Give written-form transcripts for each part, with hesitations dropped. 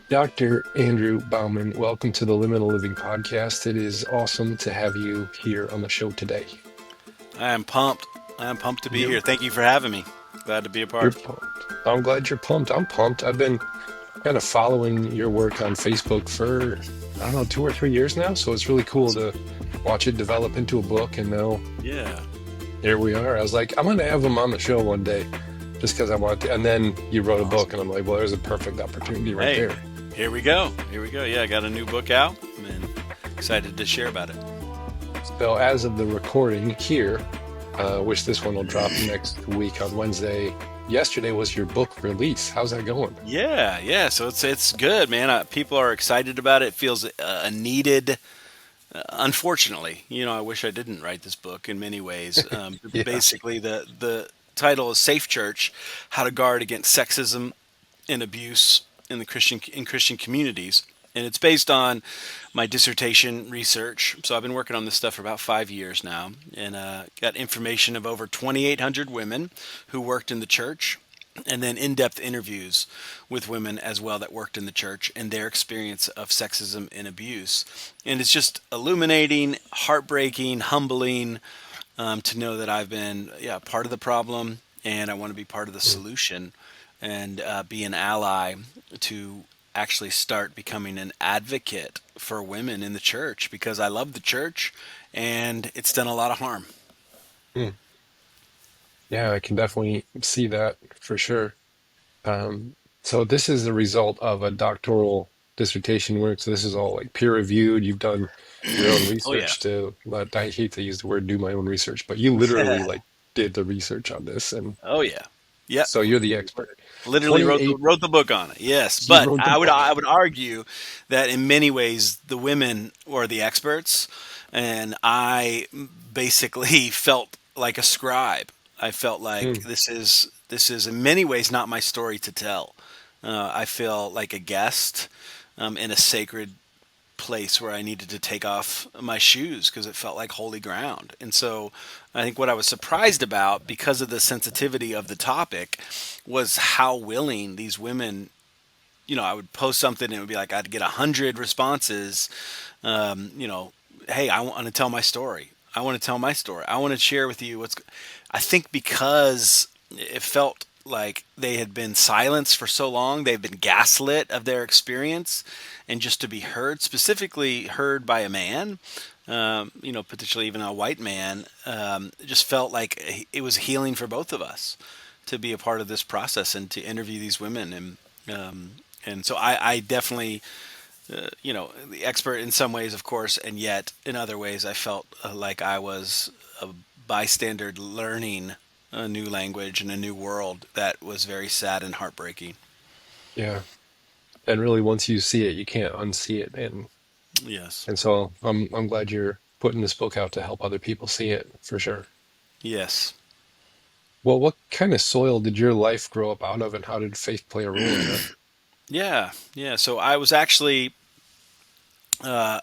Dr. Andrew Bauman, welcome to the Liminal Living Podcast. It is awesome to have you here on the show today. I am pumped. I am pumped to be You, here. Thank you for having me. Glad to be a you're part. pumped. I'm glad you're pumped. I'm pumped. I've been kind of following your work on Facebook for, I don't know, 2 or 3 years now. So it's really cool Awesome. to watch it develop into a book. And now Yeah. here we are. I was like, I'm going to have him on the show one day just because I want to. And then you wrote a book, Awesome. and I'm like, well, there's a perfect opportunity right Hey, there. here we go. Here we go. Yeah, I got a new book out and excited to share about it. So as of the recording here, which this one will drop next week on Wednesday. Yesterday was your book release. How's that going? Yeah. So it's good, man. People are excited about it. It feels a needed. Unfortunately, I wish I didn't write this book in many ways. Yeah. Basically, the title is "Safe Church: How to Guard Against Sexism and Abuse in Christian Communities," and it's based on my dissertation research. So I've been working on this stuff for about 5 years now, and got information of over 2,800 women who worked in the church, and then in-depth interviews with women as well that worked in the church and their experience of sexism and abuse. And it's just illuminating, heartbreaking, humbling, to know that I've been, part of the problem, and I want to be part of the Mm. solution and be an ally to actually start becoming an advocate for women in the church because I love the church and it's done a lot of harm. Mm. Yeah, I can definitely see that for sure. So this is the result of a doctoral dissertation work. So this is all like peer reviewed. You've done your own Oh yeah. research to, but I hate to use the word do my own research, but you literally like did the research on this. And Oh yeah. Yep. so you're the expert. Literally wrote the 28, wrote the book on it. Yes, you but wrote the I book. would argue that in many ways the women were the experts, and I basically felt like a scribe. I felt like Mm. this is in many ways not my story to tell. I feel like a guest in a sacred place where I needed to take off my shoes because it felt like holy ground. And so I think what I was surprised about because of the sensitivity of the topic was how willing these women, I would post something and it would be like I'd get 100 responses. You know, hey, I want to tell my story. I want to tell my story. I want to share with you what's. I think because it felt like they had been silenced for so long, they've been gaslit of their experience, and just to be heard, specifically heard by a man, potentially even a white man, it just felt like it was healing for both of us to be a part of this process and to interview these women and so I definitely the expert in some ways, of course, and yet in other ways, I felt like I was a bystander learning a new language and a new world that was very sad and heartbreaking. Yeah. And really, once you see it, you can't unsee it. Yes. And so I'm glad you're putting this book out to help other people see it for sure. Yes. Well, what kind of soil did your life grow up out of, and how did faith play a role in that? Yeah. Yeah. So I was actually a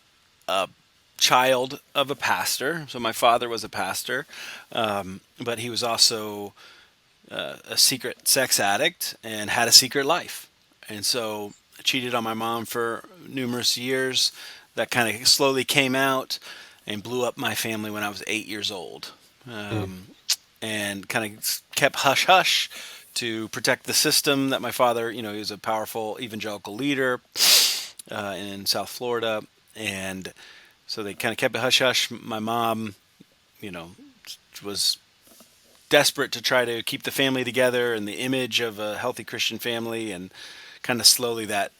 child of a pastor. So my father was a pastor, but he was also a secret sex addict and had a secret life. And so I cheated on my mom for numerous years. That kind of slowly came out and blew up my family when I was 8 years old. Mm. Um, and kind of kept hush hush to protect the system that my father, he was a powerful evangelical leader in South Florida. And so they kind of kept it hush hush. My mom, you know, was desperate to try to keep the family together and the image of a healthy Christian family, and kind of slowly that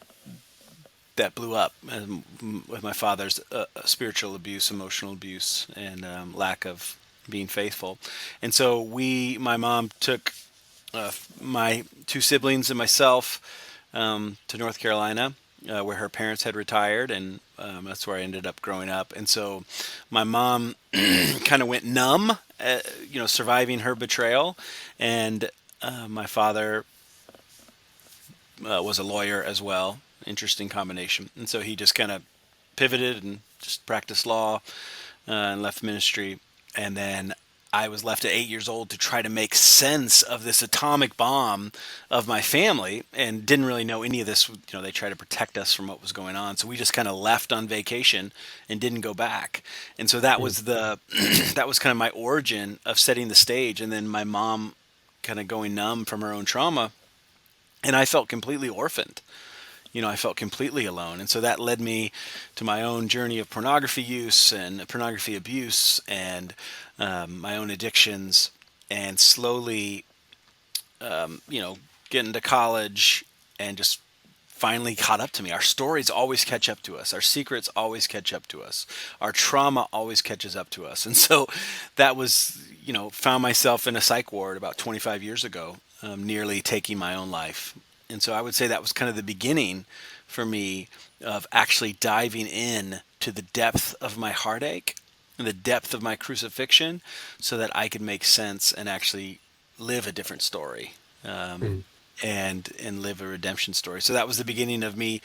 blew up with my father's spiritual abuse, emotional abuse, and lack of being faithful. And so my mom took my two siblings and myself to North Carolina, where her parents had retired, and that's where I ended up growing up. And so my mom kind of went numb, surviving her betrayal, and my father was a lawyer as well. Interesting combination. And so he just kind of pivoted and just practiced law and left ministry. And then I was left at 8 years old to try to make sense of this atomic bomb of my family, and didn't really know any of this. They tried to protect us from what was going on. So we just kind of left on vacation and didn't go back. And so that Mm, was that was kind of my origin of setting the stage. And then my mom kind of going numb from her own trauma, and I felt completely orphaned. I felt completely alone. And so that led me to my own journey of pornography use and pornography abuse, and my own addictions, and slowly, getting to college, and just finally caught up to me. Our stories always catch up to us. Our secrets always catch up to us. Our trauma always catches up to us. And so that was, found myself in a psych ward about 25 years ago, nearly taking my own life. And so I would say that was kind of the beginning for me of actually diving in to the depth of my heartache and the depth of my crucifixion, so that I could make sense and actually live a different story. Um, mm, and live a redemption story. So that was the beginning of me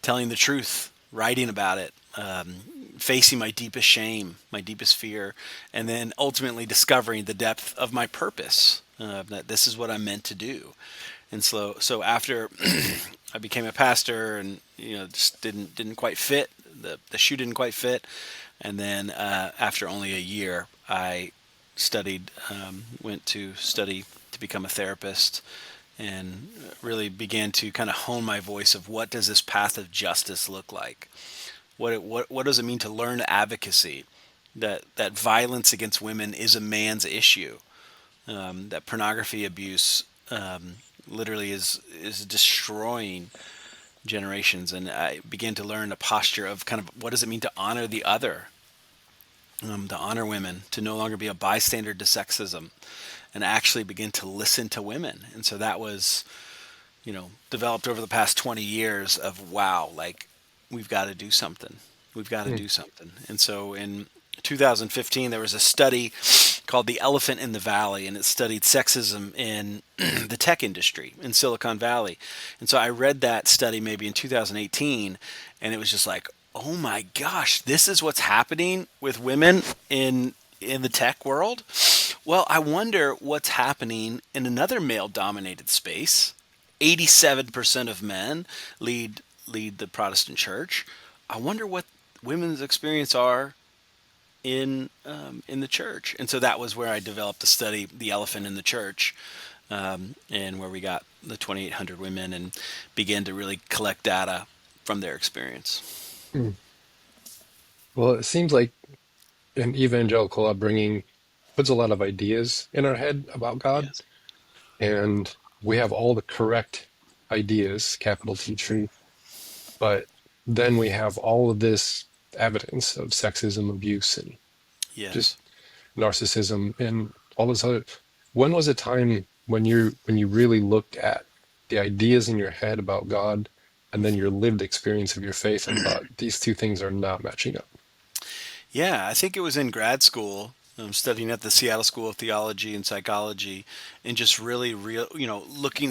telling the truth, writing about it, facing my deepest shame, my deepest fear, and then ultimately discovering the depth of my purpose. That this is what I'm meant to do. And so after I became a pastor, and just didn't quite fit, the shoe didn't quite fit, and then after only a year, I went to study to become a therapist, and really began to kind of hone my voice of what does this path of justice look like? What does it mean to learn advocacy? That violence against women is a man's issue. That pornography abuse literally is destroying generations, and I began to learn a posture of kind of what does it mean to honor the other, to honor women, to no longer be a bystander to sexism, and actually begin to listen to women. And so that was, developed over the past 20 years of, wow, like we've got to do something. We've got to mm, do something. And so in 2015, there was a study called The Elephant in the Valley, and it studied sexism in the tech industry in Silicon Valley. And so I read that study maybe in 2018, and it was just like, oh my gosh, this is what's happening with women in the tech world. Well, I wonder what's happening in another male-dominated space. 87% of men lead the Protestant church. I wonder what women's experience are in the church. And so that was where I developed the study, The Elephant in the Church, and where we got the 2,800 women and began to really collect data from their experience. mm. Well, it seems like an evangelical upbringing puts a lot of ideas in our head about God, Yes. and we have all the correct ideas, capital T tree, but then we have all of this evidence of sexism, abuse, and Yes. just narcissism and all this other. When was a time when you really looked at the ideas in your head about God and then your lived experience of your faith and thought these two things are not matching up? Yeah, I think it was in grad school, studying at the Seattle School of Theology and Psychology, and just really,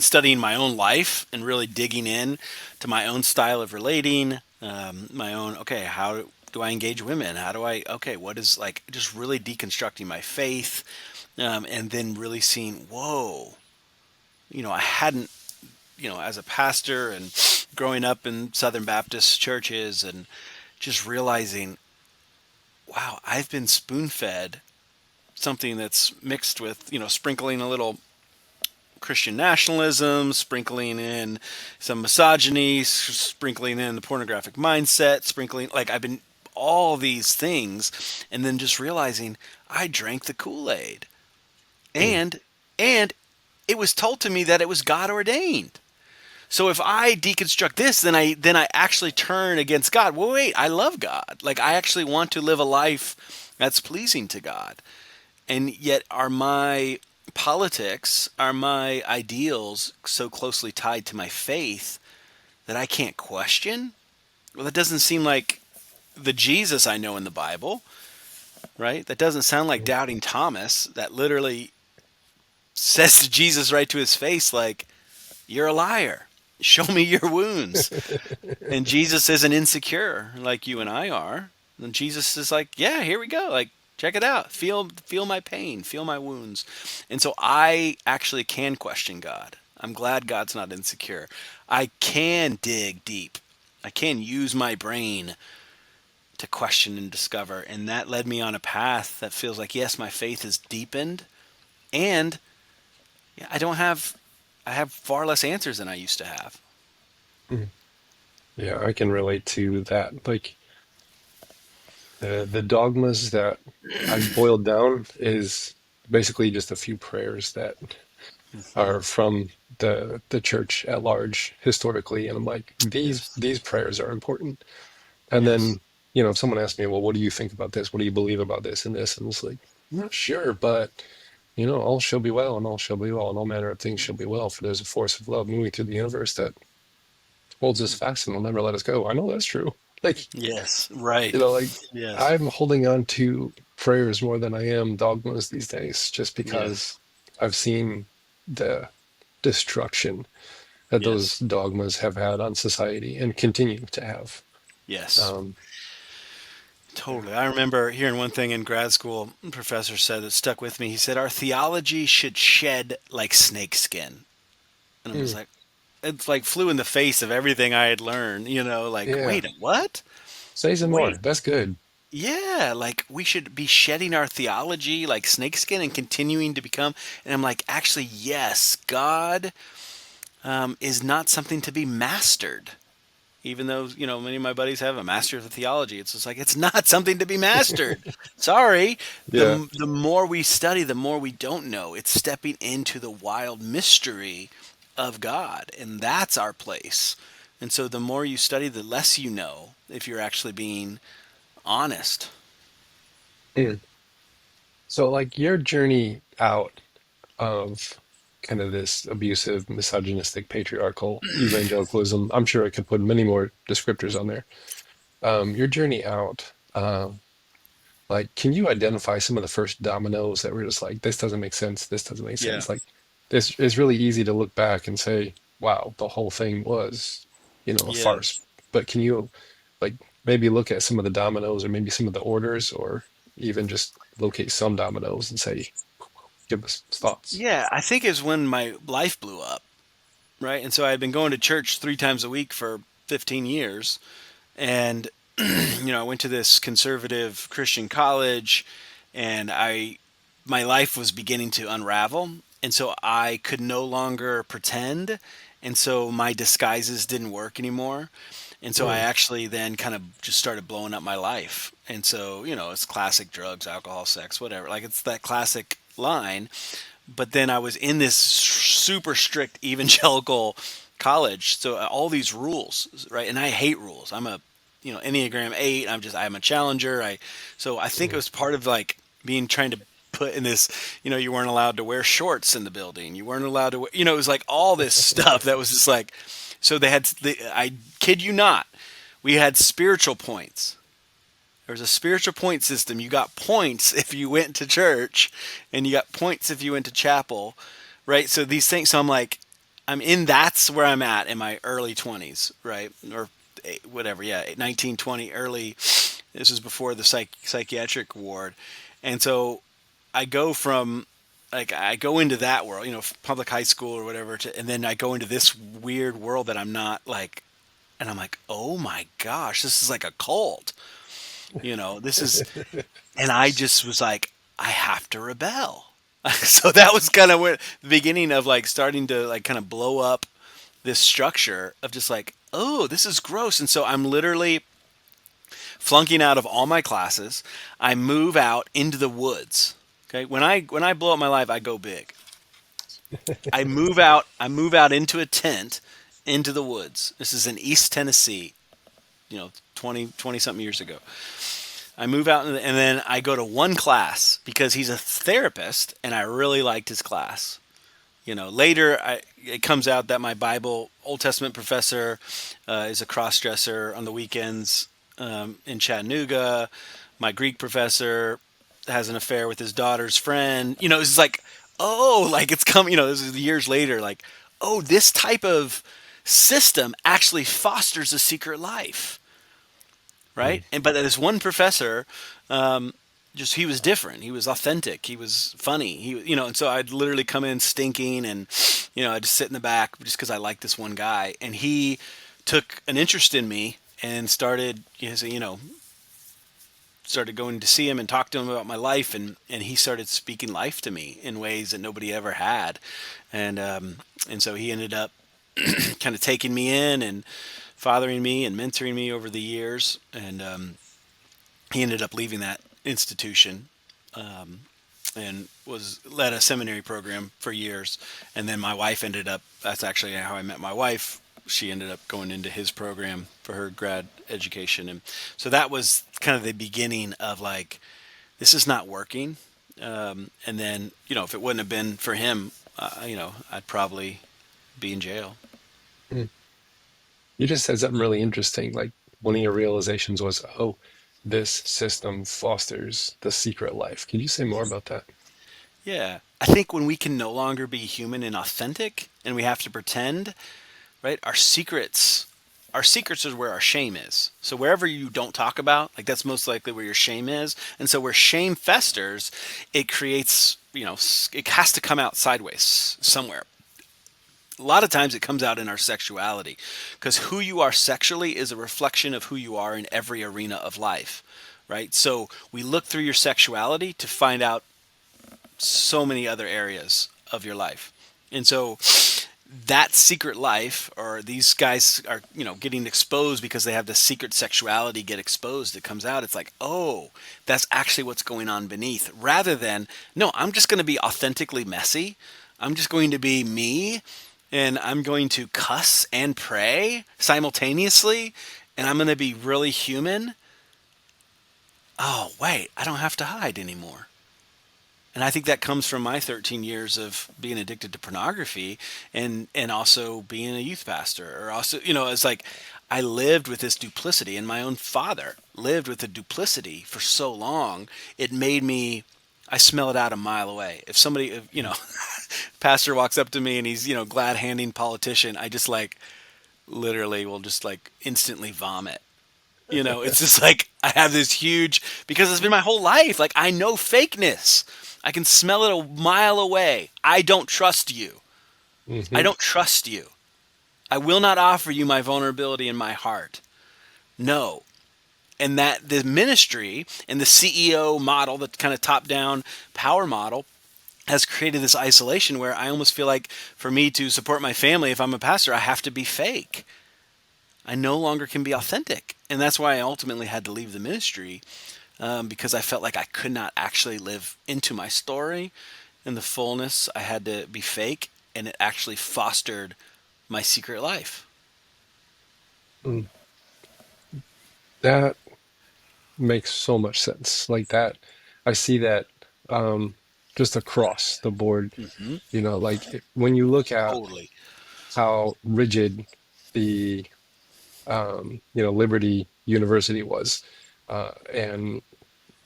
studying my own life and really digging in to my own style of relating, my own, okay, how do I engage women? How do I, okay, what is like, just really deconstructing my faith, and then really seeing, whoa, I hadn't, as a pastor and growing up in Southern Baptist churches, and just realizing, wow, I've been spoon fed something that's mixed with, sprinkling a little Christian nationalism, sprinkling in some misogyny, sprinkling in the pornographic mindset, sprinkling, like, I've been all these things, and then just realizing I drank the Kool-Aid. Mm, And it was told to me that it was God ordained. So if I deconstruct this, then I actually turn against God. Well, wait, I love God. Like, I actually want to live a life that's pleasing to God. And yet are my politics, are my ideals so closely tied to my faith that I can't question? Well, that doesn't seem like the Jesus I know in the Bible, right? That doesn't sound like mm, doubting Thomas, that literally says to Jesus right to his face, like, you're a liar. Show me your wounds. And Jesus isn't insecure like you and I are. And Jesus is like, yeah, here we go. Like, Check it out. Feel my pain, feel my wounds. And so I actually can question God. I'm glad God's not insecure. I can dig deep. I can use my brain to question and discover. And that led me on a path that feels like, yes, my faith is deepened. And yeah, I have far less answers than I used to have. Mm. Yeah, I can relate to that. Like the dogmas that I've boiled down is basically just a few prayers that Hmm. are from the church at large historically, and I'm like, Yes. these prayers are important. And Yes. then, if someone asks me, well, what do you think about this? What do you believe about this and this? And it's like, I'm not sure, but all shall be well, and all shall be well, and all manner of things shall be well, for there's a force of love moving through the universe that holds us fast and will never let us go. I know that's true. Like, Yes. Right. like Yes. I'm holding on to prayers more than I am dogmas these days, just Yes. because I've seen the destruction that those Yes. dogmas have had on society and continue to have. Yes. Um, yeah. Totally. I remember hearing one thing in grad school, a professor said that stuck with me. He said, our theology should shed like snakeskin. And I was Mm, like, it's like flew in the face of everything I had learned, like, yeah. wait, what? Say some more. Wait, That's good. yeah, like we should be shedding our theology like snakeskin and continuing to become. And I'm like, actually, yes, God is not something to be mastered. Even though many of my buddies have a master of the theology, it's just like it's not something to be mastered. Sorry, Yeah. the more we study, the more we don't know. It's stepping into the wild mystery of God, and that's our place. And so the more you study, the less you know if you're actually being honest. Mm. So, like, your journey out of kind of this abusive, misogynistic, patriarchal evangelicalism, I'm sure I could put many more descriptors on there. Your journey out, like, can you identify some of the first dominoes that were just like, this doesn't make sense, this doesn't make Yeah. sense? Like, this is really easy to look back and say, wow, the whole thing was, a farce. Yes. But can you, like, maybe look at some of the dominoes or maybe some of the orders, or even just locate some dominoes and say, give us thoughts? Yeah, I think is when my life blew up, right? And so I had been going to church 3 times a week for 15 years, and I went to this conservative Christian college, and my life was beginning to unravel, and so I could no longer pretend, and so my disguises didn't work anymore. And so I Mm, actually then kind of just started blowing up my life. And so, it's classic drugs, alcohol, sex, whatever. Like it's that classic line. But then I was in this super strict evangelical college, so all these rules, right? And I hate rules. I'm a, Enneagram 8. I'm a challenger. So I think it mm. was part of like being trying to put in this, you weren't allowed to wear shorts in the building. You weren't allowed to wear, it was like all this stuff that was just like, so I kid you not, we had spiritual points. There was a spiritual point system. You got points if you went to church, and you got points if you went to chapel, right? So these things. So I'm like, that's where I'm at in my early 20s, right? Or whatever, yeah, 19, 20, early. This was before the psychiatric ward. And so I go from, like, I go into that world, public high school or whatever, and then I go into this weird world that I'm not like, and I'm like, oh my gosh, this is like a cult. This is, and I just was like, I have to rebel. So that was kind of where the beginning of like starting to like kind of blow up this structure of just like, oh, this is gross. And so I'm literally flunking out of all my classes. I move out into the woods. Okay. When I blow up my life, I go big. I move out into a tent into the woods. This is in East Tennessee, 20 something years ago. I move out and then I go to one class because he's a therapist and I really liked his class. Later it comes out that my Bible Old Testament professor is a cross-dresser on the weekends in Chattanooga. My Greek professor has an affair with his daughter's friend. It's like, oh, like it's come. This is years later. Like, oh, this type of system actually fosters a secret life, right? Mm, And but this one professor, just he was different. He was authentic. He was funny. And so I'd literally come in stinking, and I'd just sit in the back just because I liked this one guy, and he took an interest in me and started, started going to see him and talk to him about my life, and he started speaking life to me in ways that nobody ever had, and so he ended up kind of taking me in and fathering me and mentoring me over the years, and he ended up leaving that institution, and was led a seminary program for years. And then my wife ended up, that's actually how I met my wife. She ended up going into his program for her grad education. And so that was kind of the beginning of like, this is not working. And then, if it wouldn't have been for him, I'd probably be in jail. Mm. You just said something really interesting. Like one of your realizations was, oh, this system fosters the secret life. Can you say more about that? Yeah. I think when we can no longer be human and authentic and we have to pretend, right? Our secrets is where our shame is. So wherever you don't talk about, like that's most likely where your shame is. And so where shame festers, it creates, it has to come out sideways somewhere. A lot of times it comes out in our sexuality, because who you are sexually is a reflection of who you are in every arena of life, right? So we look through your sexuality to find out so many other areas of your life. And so that secret life, or these guys are, getting exposed because they have the secret sexuality get exposed. It comes out. It's like, oh, that's actually what's going on beneath. Rather than, no, I'm just going to be authentically messy. I'm just going to be me, and I'm going to cuss and pray simultaneously, and I'm going to be really human. Oh, wait, I don't have to hide anymore. And I think that comes from my 13 years of being addicted to pornography, and also being a youth pastor, or also, it's like I lived with this duplicity, and my own father lived with the duplicity for so long. It made me, I smell it out a mile away. If somebody, pastor walks up to me and he's, glad handing politician, I just like literally will just like instantly vomit. It's just like I have this huge, because it's been my whole life. Like I know fakeness. I can smell it a mile away. I don't trust you. I Hmm. don't trust you. I will not offer you my vulnerability in my heart. No. And that the ministry and the CEO model, the kind of top down power model, has created this isolation where I almost feel like for me to support my family, if I'm a pastor, I have to be fake. I no longer can be authentic. And that's why I ultimately had to leave the ministry, because I felt like I could not actually live into my story in the fullness. I had to be fake, and it actually fostered my secret life. Mm. That makes so much sense. Like that, I see that um, just across the board. Hmm. When you look at Totally. how rigid the Liberty University was, and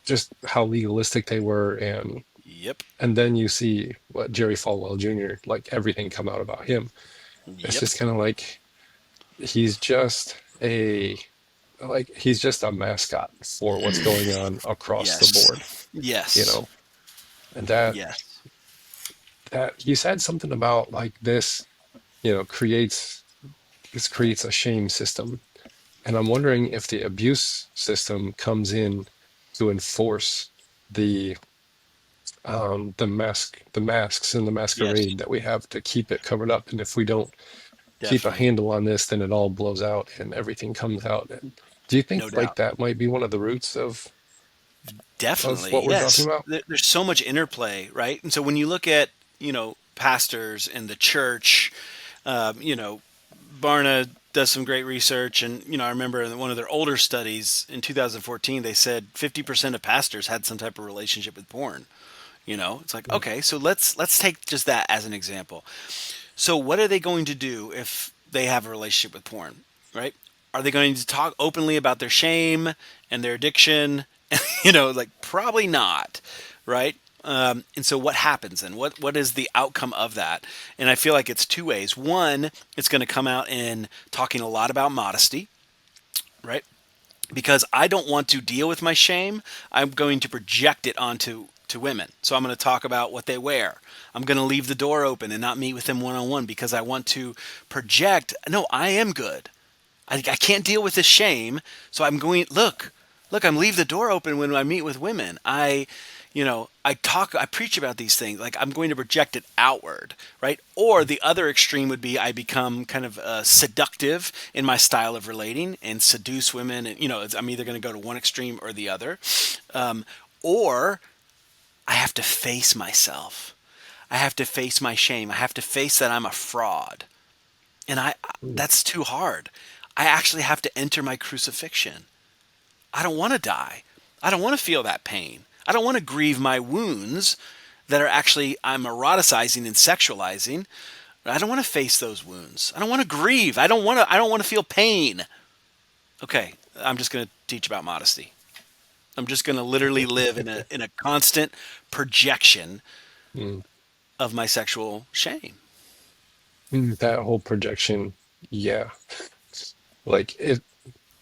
just how legalistic they were, Yep. and then you see what Jerry Falwell Jr. like everything come out about him. It's Yep. just kind of like he's just a he's just a mascot for what's going on across the Yes. board, you Yes. know. And that Yes. that you said something about like this, creates a shame system. And I'm wondering if the abuse system comes in to enforce the the masks and the Yes. masquerade that we have to keep it covered up. And if we don't keep a Definitely. handle on this, then it all blows out and everything comes out. And do you think No like doubt. that might be one of the roots of Definitely. what we're talking Yes. about? There's so much interplay, right? And so when you look at, pastors in the church, um, you know, Barna does some great research, and I remember in one of their older studies in 2014, they said 50% of pastors had some type of relationship with porn. It's like, Mm. okay, so let's take just that as an example. So what are they going to do if they have a relationship with porn, right? Are they going to talk openly about their shame and their addiction? Like probably not, right? And so what happens then? What is the outcome of that? And I feel like it's two ways. One, it's going to come out in talking a lot about modesty, right? because I don't want to deal with my shame. I'm going to project it onto to women. So I'm going to talk about what they wear. I'm going to leave the door open and not meet with them one on one because I want to project. No, I am good. I can't deal with this shame, so I'm going. Look, I'm leave the door open when I meet with women. I preach about these things. Like I'm going to project it outward, right? Or the other extreme would be I become kind of seductive in my style of relating and seduce women. And I'm either going to go to one extreme or the other, or I have to face myself. I have to face my shame. I have to face that I'm a fraud, and Mm. that's too hard. I actually have to enter my crucifixion. I don't want to die. I don't want to feel that pain. I don't want to grieve my wounds that are actually I'm eroticizing and sexualizing. I don't want to face those wounds. I don't want to grieve. I don't want to feel pain. Okay, I'm just going to teach about modesty. I'm just going to literally live in a constant projection Mm. of my sexual shame. That whole projection, yeah. Like it,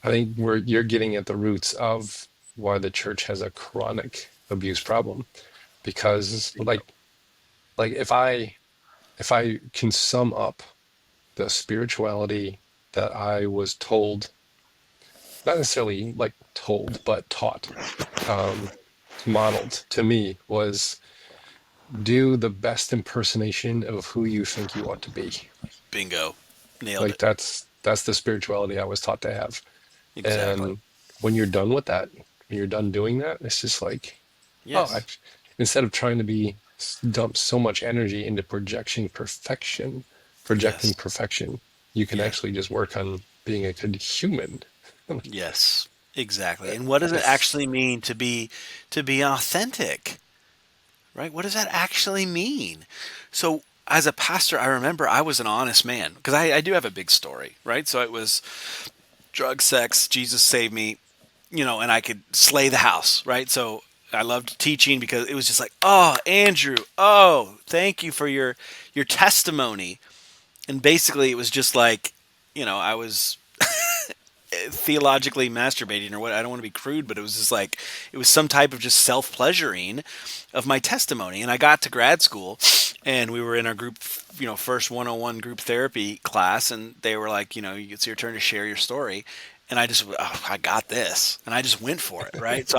I think where you're getting at the roots of why the church has a chronic abuse problem. Because like if I can sum up the spirituality that I was told, not necessarily like told, but taught, um, modeled to me was do the best impersonation of who you think you ought to be. Bingo. Nailed Like it. that's the spirituality I was taught to have. Exactly. And when you're done with that, when you're done doing that, it's just like, oh, Yes. instead of trying to be dump so much energy into projecting Yes. perfection, you can Yeah. actually just work on being a good human. Yes. Exactly. And what does it It's actually mean to be authentic? Right? What does that actually mean? So, as a pastor, I remember I was an honest man because I do have a big story, right? So it was drug, sex, Jesus saved me, and I could slay the house, right? So I loved teaching because it was just like, oh, Andrew, oh, thank you for your testimony. And basically, it was just like, I was theologically masturbating or what. I don't want to be crude, but it was just like it was some type of just self-pleasuring of my testimony. And I got to grad school and we were in our group, first 101 group therapy class, and they were like, it's your turn to share your story. And I just, oh, I got this. And I just went for it, right? So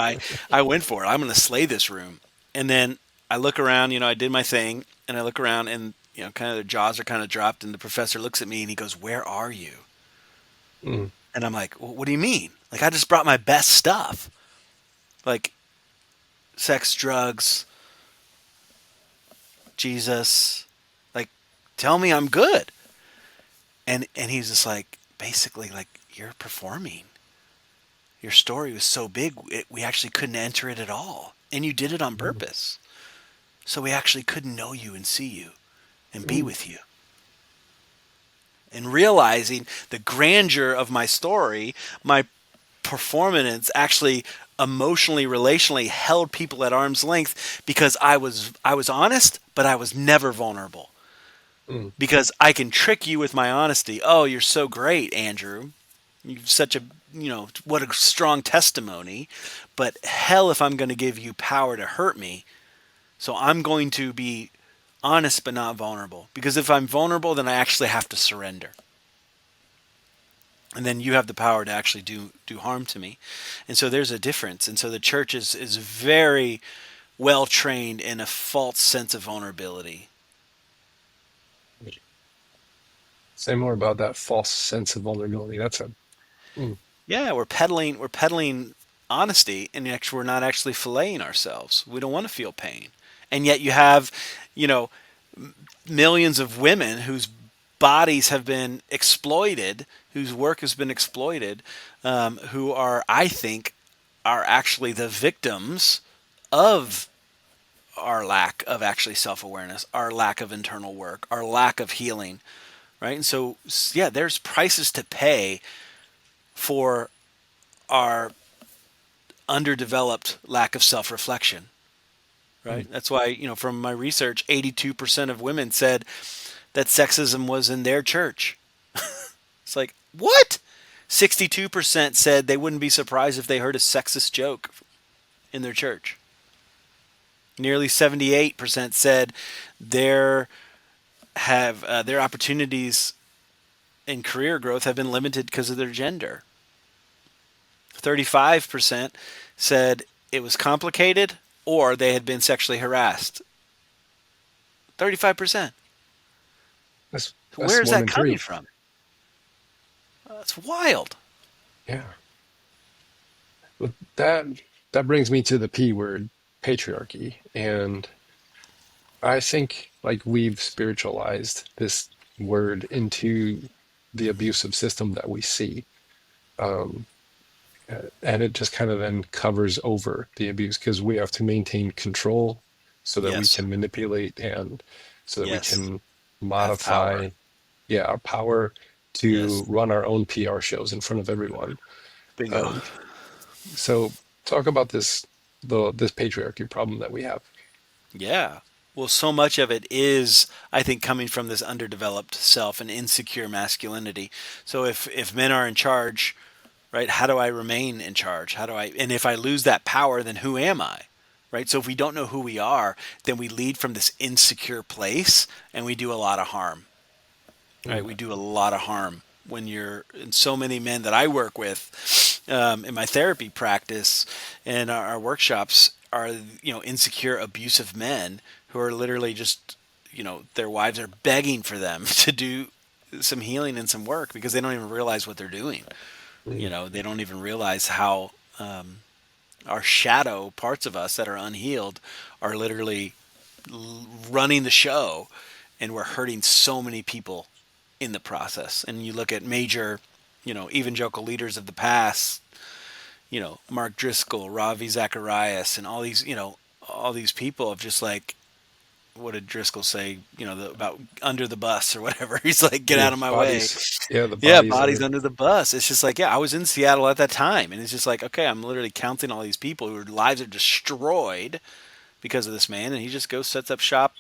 I went for it. I'm going to slay this room. And then I look around, I did my thing, and I look around and, kind of their jaws are kind of dropped, and the professor looks at me and he goes, "Where are you?" mm, And I'm like, well, "What do you mean? Like, I just brought my best stuff. Like, sex, drugs, Jesus. Like, tell me I'm good." And he's just like, basically, like, "You're performing. Your story was so big, we actually couldn't enter it at all. And you did it on mm, purpose. So we actually couldn't know you and see you and be mm, with you." And realizing the grandeur of my story, my performance actually emotionally, relationally held people at arm's length because I was honest, but I was never vulnerable. mm, Because I can trick you with my honesty. "Oh, you're so great, Andrew. You've such a, what a strong testimony." But hell if I'm going to give you power to hurt me. So I'm going to be honest but not vulnerable. Because if I'm vulnerable, then I actually have to surrender. And then you have the power to actually do harm to me. And so there's a difference. And so the church is very well trained in a false sense of vulnerability. mm. Say more about that false sense of vulnerability. That's a mm, Yeah, we're peddling honesty, and actually we're not actually filleting ourselves. We don't want to feel pain. And yet you have, you know, millions of women whose bodies have been exploited, whose work has been exploited, who are, I think, are actually the victims of our lack of actually self-awareness, our lack of internal work, our lack of healing, right? And so, yeah, there's prices to pay for our underdeveloped lack of self-reflection, mm, right? That's why, from my research, 82% of women said that sexism was in their church. It's like, what? 62% said they wouldn't be surprised if they heard a sexist joke in their church. Nearly 78% said their their opportunities in career growth have been limited because of their gender. 35% said it was complicated or they had been sexually harassed. 35%. That's Where is one that in coming three. from? That's wild. Yeah. But that brings me to the P word, patriarchy. And I think like we've spiritualized this word into the abusive system that we see. Um, and it just kind of then covers over the abuse because we have to maintain control so that we Yes. can manipulate and so that we Yes. can Have power. modify, yeah, our power to Yes. run our own PR shows in front of everyone. Bingo. Um, so talk about this patriarchy problem that we have. Yeah. Well, so much of it is, I think, coming from this underdeveloped self and insecure masculinity. So if men are in charge, right, how do I remain in charge? How do I, and if I lose that power, then who am I? Right. So if we don't know who we are, then we lead from this insecure place and we do a lot of harm. Right. Mm, We do a lot of harm when you're, and so many men that I work with in my therapy practice and our workshops are, insecure, abusive men who are literally just, their wives are begging for them to do some healing and some work because they don't even realize what they're doing. mm, They don't even realize how our shadow parts of us that are unhealed are literally running the show, and we're hurting so many people in the process. And you look at major, evangelical leaders of the past, Mark Driscoll, Ravi Zacharias, and all these people of just like, what did Driscoll say? About under the bus or whatever. He's like, get yeah, out of my way. bodies. Yeah, the Yeah, bodies bodies under. under the bus. It's just like, yeah, I was in Seattle at that time, and it's just like, okay, I'm literally counting all these people whose lives are destroyed because of this man, and he just goes sets up shop,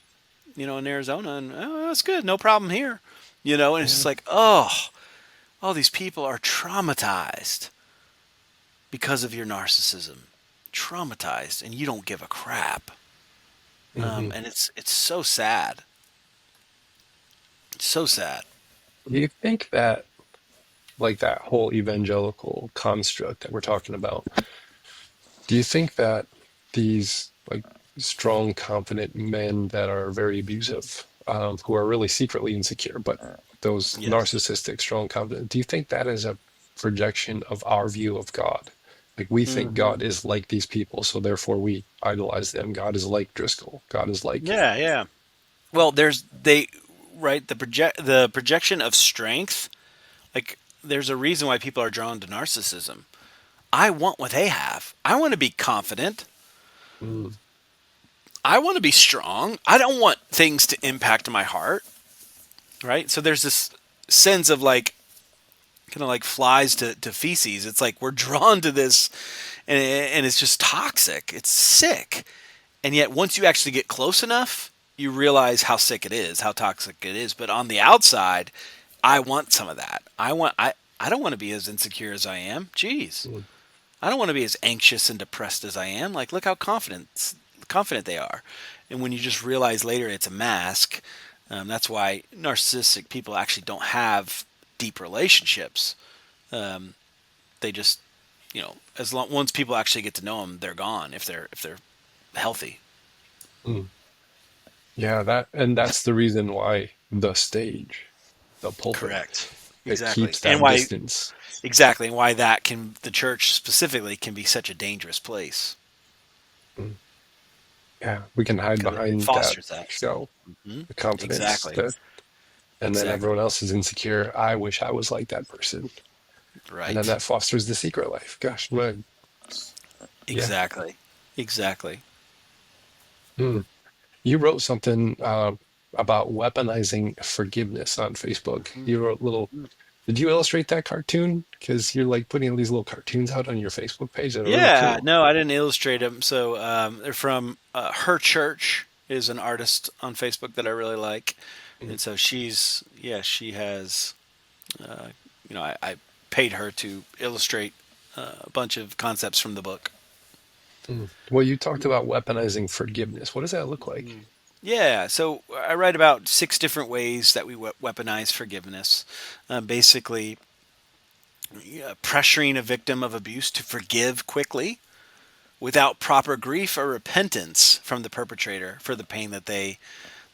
in Arizona, and oh, that's good, no problem here, and it's just Yeah. like, oh, all these people are traumatized because of your narcissism, traumatized, and you don't give a crap, Hmm. and it's so sad, so sad. Do you think that like that whole evangelical construct that we're talking about? Do you think that these like strong, confident men that are very abusive, who are really secretly insecure, but those Yes. narcissistic, strong, confident, do you think that is a projection of our view of God? Like we think Hmm. God is like these people, so therefore we idolize them. God is like Driscoll. God is like, Yeah, yeah. Well, right, the projection of strength. Like, there's a reason why people are drawn to narcissism. I want what they have. I want to be confident. mm, I want to be strong. I don't want things to impact my heart, right? So there's this sense of like, kind of like flies to feces. It's like we're drawn to this, and it's just toxic. It's sick. And yet, once you actually get close enough, you realize how sick it is, how toxic it is. But on the outside, I want some of that. I don't want to be as insecure as I am. Jeez. mm, I don't want to be as anxious and depressed as I am. Like, look how confident they are. And when you just realize later it's a mask, that's why narcissistic people actually don't have deep relationships. Um, they just, as long once people actually get to know them, they're gone if they're healthy. mm. Yeah, that's the reason why the stage, the pulpit, Correct. it Exactly. keeps And that why distance. exactly and why the church specifically can be such a dangerous place Mm. Yeah, we can hide because it behind that fosters that. show, Hmm. the confidence, Exactly. that, and then Exactly. everyone else is insecure. I wish I was like that person, and then Right. that fosters the secret life. Gosh, well, yeah. Exactly. Exactly. Mm. You wrote something about weaponizing forgiveness on Facebook. You wrote little. Did you illustrate that cartoon? Because you're like putting all these little cartoons out on your Facebook page that are really Yeah, cool. no, I didn't illustrate them. So they're from Her Church is an artist on Facebook that I really like, Mm, and so she has, uh, I paid her to illustrate a bunch of concepts from the book. Well, you talked about weaponizing forgiveness. What does that look like? Yeah, so I write about 6 different ways that we weaponize forgiveness. Basically, pressuring a victim of abuse to forgive quickly without proper grief or repentance from the perpetrator for the pain that they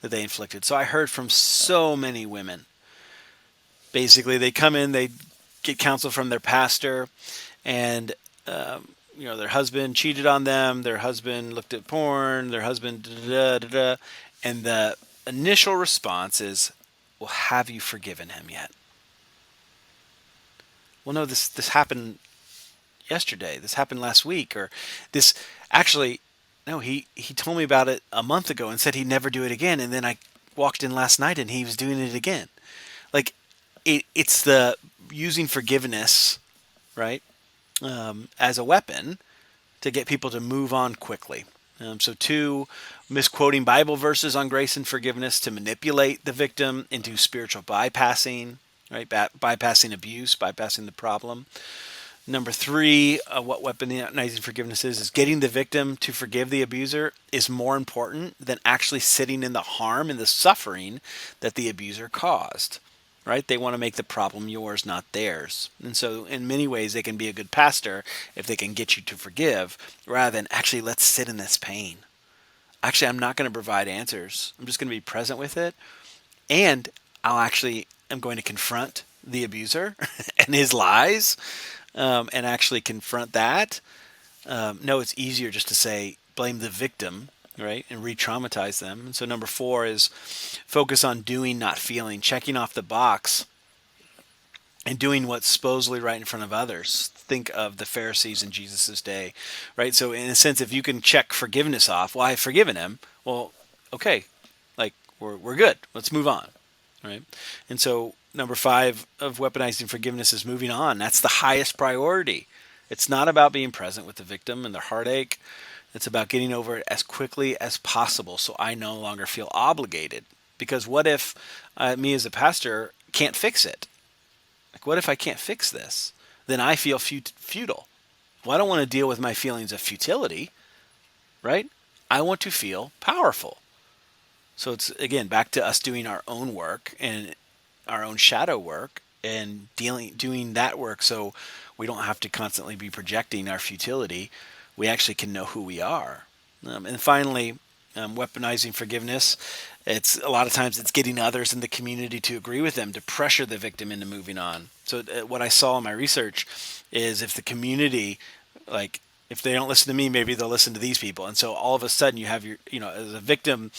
inflicted. So I heard from so many women. Basically, they come in, they get counsel from their pastor, and their husband cheated on them, their husband looked at porn, their husband da da da da, and the initial response is, "Well, have you forgiven him yet?" Well, no, this happened yesterday. This happened last week, or this actually, no, he told me about it a month ago and said he'd never do it again, and then I walked in last night and he was doing it again. Like it's the using forgiveness, right, as a weapon to get people to move on quickly. So 2, misquoting Bible verses on grace and forgiveness to manipulate the victim into spiritual bypassing, right? Bypassing abuse, bypassing the problem. Number 3, what weaponizing forgiveness is getting the victim to forgive the abuser is more important than actually sitting in the harm and the suffering that the abuser caused. Right? They want to make the problem yours, not theirs. And so in many ways they can be a good pastor if they can get you to forgive rather than actually let's sit in this pain. Actually, I'm not going to provide answers. I'm just going to be present with it. And I'm going to confront the abuser and his lies, and actually confront that. No, it's easier just to say, blame the victim, right, and re-traumatize them. And so number 4 is focus on doing, not feeling, checking off the box and doing what's supposedly right in front of others. Think of the Pharisees in Jesus' day, right? So in a sense, if you can check forgiveness off, well, I've forgiven him. Well, okay, like we're good. Let's move on, right? And so number 5 of weaponizing forgiveness is moving on. That's the highest priority. It's not about being present with the victim and their heartache. It's about getting over it as quickly as possible so I no longer feel obligated. Because what if me as a pastor can't fix it? Like, what if I can't fix this? Then I feel futile. Well, I don't want to deal with my feelings of futility, right? I want to feel powerful. So it's, again, back to us doing our own work and our own shadow work and doing that work so we don't have to constantly be projecting our futility. We actually can know who we are. And finally, weaponizing forgiveness. It's a lot of times it's getting others in the community to agree with them to pressure the victim into moving on. So what I saw in my research is if the community, like if they don't listen to me, maybe they'll listen to these people. And so all of a sudden you have as a victim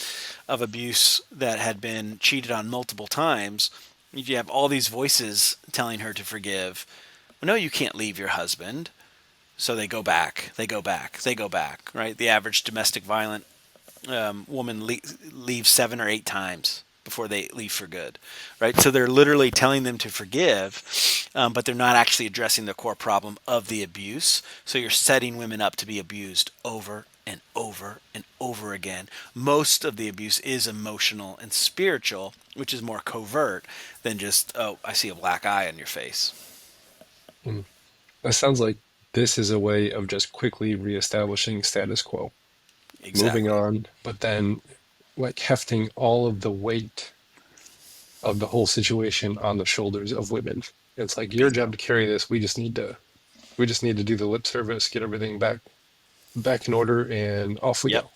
of abuse that had been cheated on multiple times, you have all these voices telling her to forgive. Well, no, you can't leave your husband. So they go back, right? The average domestic violent woman leaves 7 or 8 times before they leave for good, right? So they're literally telling them to forgive, but they're not actually addressing the core problem of the abuse. So you're setting women up to be abused over and over and over again. Most of the abuse is emotional and spiritual, which is more covert than just, oh, I see a black eye on your face. Mm. That sounds like this is a way of just quickly reestablishing status quo, moving Exactly. on, but then like hefting all of the weight of the whole situation on the shoulders of women. It's like your job to carry this. We just need to do the lip service, get everything back in order, and off we Yep. go.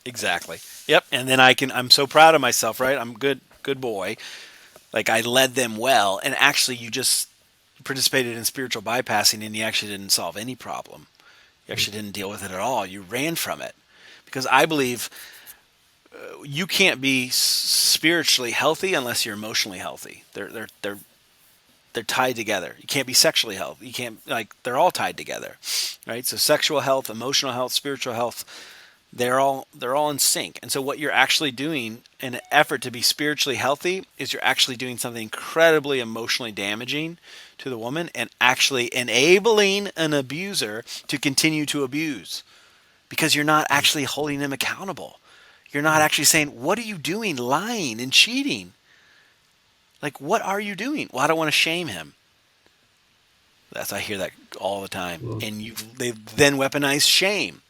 Exactly. Yep. And then I'm so proud of myself, right? I'm good boy. Like I led them well. And actually you just participated in spiritual bypassing and you actually didn't solve any problem. You actually didn't deal with it at all. You ran from it. Because I believe you can't be spiritually healthy unless you're emotionally healthy. They're tied together. You can't be sexually healthy. You can't, they're all tied together. Right? So sexual health, emotional health, spiritual health, they're all in sync. And so what you're actually doing in an effort to be spiritually healthy is you're actually doing something incredibly emotionally damaging to the woman and actually enabling an abuser to continue to abuse because you're not actually holding them accountable. You're not actually saying, what are you doing lying and cheating? Like, what are you doing? Well, I don't want to shame him. I hear that all the time. Mm, And they then weaponize shame.